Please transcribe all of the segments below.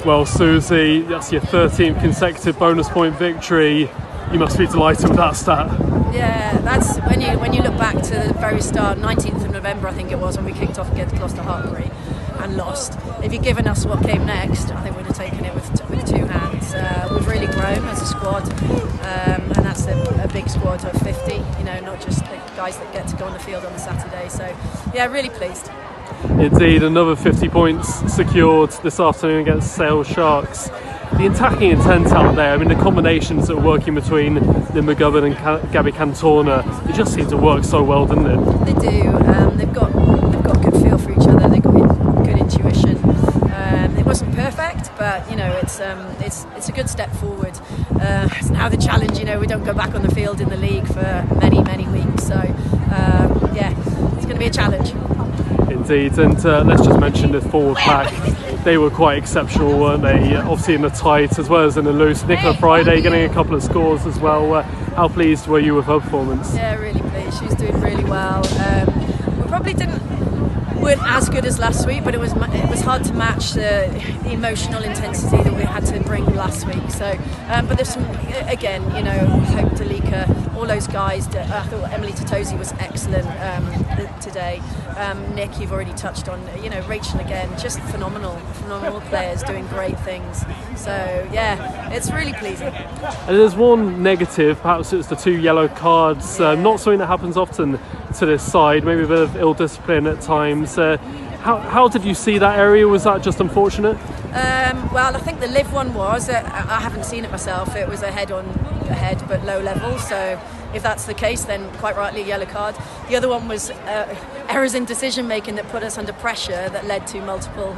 Well, Susie, that's your 13th consecutive bonus point victory. You must be delighted with that stat. Yeah, that's when you look back to the very start, 19th of November, I think it was, when we kicked off against Gloucester and lost. If you'd given us what came next, I think we'd have taken it with two hands. We've really grown as a squad, and that's a big squad of 50. You know, not just the guys that get to go on the field on the Saturday. So, yeah, really pleased. Indeed, another 50 points secured this afternoon against Sale Sharks. The attacking intent out there, I mean, the combinations that are working between the 𝗥𝗘𝗔𝗖𝗧𝗜𝗢 and 𝗥𝗘𝗔𝗖𝗧𝗜𝗍, it just seems to work so well, doesn't it? They do. They've got good feel for each other. They've got good intuition. It wasn't perfect, but you know, it's a good step forward. It's now the challenge. You know, we don't go back on the field in the league for many weeks, so yeah, it's going to be a challenge. Indeed, and let's just mention the forward pack. They were quite exceptional, weren't they? Obviously in the tight as well as in the loose. Nicola Friday getting a couple of scores as well. How pleased were you with her performance? Yeah, really pleased. She's doing really well. We probably weren't as good as last week, but it was hard to match the emotional intensity that we had to bring last week. So, but there's some, again, you know, 𝗥𝗘𝗔𝗖𝗧𝗜𝗢, all those guys. I thought Emily 𝗥𝗘𝗔𝗧𝗜𝗍𝗔 was excellent today. Nick, you've already touched on. You know, Rachel again, just phenomenal players doing great things. So yeah, it's really pleasing. And there's one negative, perhaps it's the 2 yellow cards. Not something that happens often to this side. Maybe a bit of ill discipline at times. How did you see that area? Was that just unfortunate? Well, I think the live one was. I haven't seen it myself. It was a head but low level. So if that's the case, then quite rightly a yellow card. The other one was errors in decision making that put us under pressure that led to multiple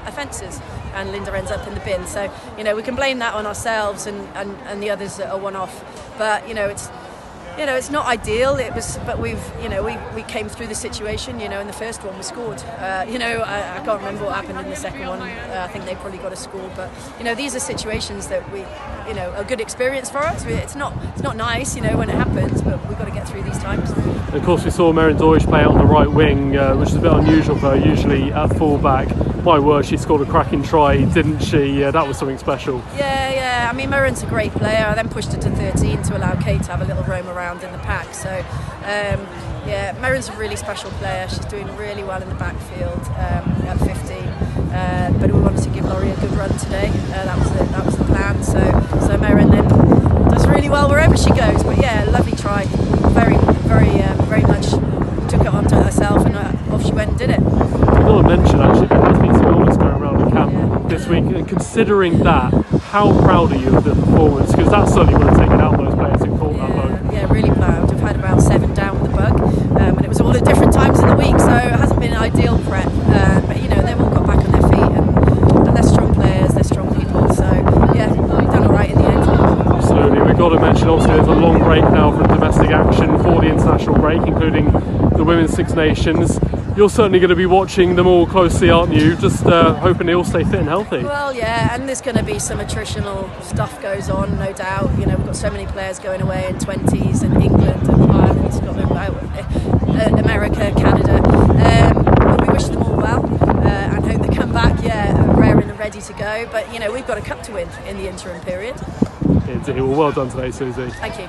offences, and Linda ends up in the bin. So you know, we can blame that on ourselves and the others that are one off. But you know, it's not ideal. But we came through the situation. You know, in the first one we scored. You know, I can't remember what happened in the second one. I think they probably got a score. But you know, these are situations that you know, a good experience for us. It's not nice, you know, when it happens, but we've got to get through these times. And of course, we saw Meryn Deutsch play out on the right wing, which is a bit unusual for her. Usually at full-back. My word, she scored a cracking try, didn't she? That was something special. Yeah. I mean, Meryn's a great player. I then pushed her to 13 to allow Kate to have a little roam around in the pack. So, yeah, Meryn's a really special player. She's doing really well in the backfield at 15. But we wanted to give Laurie a good run today. That was the plan. So Meryn then does really well wherever she goes. But yeah, lovely try. Very much took it onto herself, and off she went and did it. I've got to mention, actually, there has been some illness going around the camp this week, and considering that, how proud are you of the performance? Because that certainly would have taken out those players who caught that bug. Yeah, really proud. We've had about 7 down with the bug, and it was all at different times in the week, so it hasn't been an ideal prep. But you know, they've all got back on their feet, and they're strong players, they're strong people. So yeah, we've done all right in the end. Absolutely. We've got to mention, obviously, there's a long break now from domestic action for the international break, including the Women's Six Nations. You're certainly going to be watching them all closely, aren't you? Just hoping they all stay fit and healthy. Well, yeah, and there's going to be some attritional stuff goes on, no doubt. You know, we've got so many players going away in 20s, and England and Ireland, Scotland, America, Canada. But we wish them all well and hope they come back, raring and ready to go. But, you know, we've got a cup to win in the interim period. Well done today, Susie. Thank you.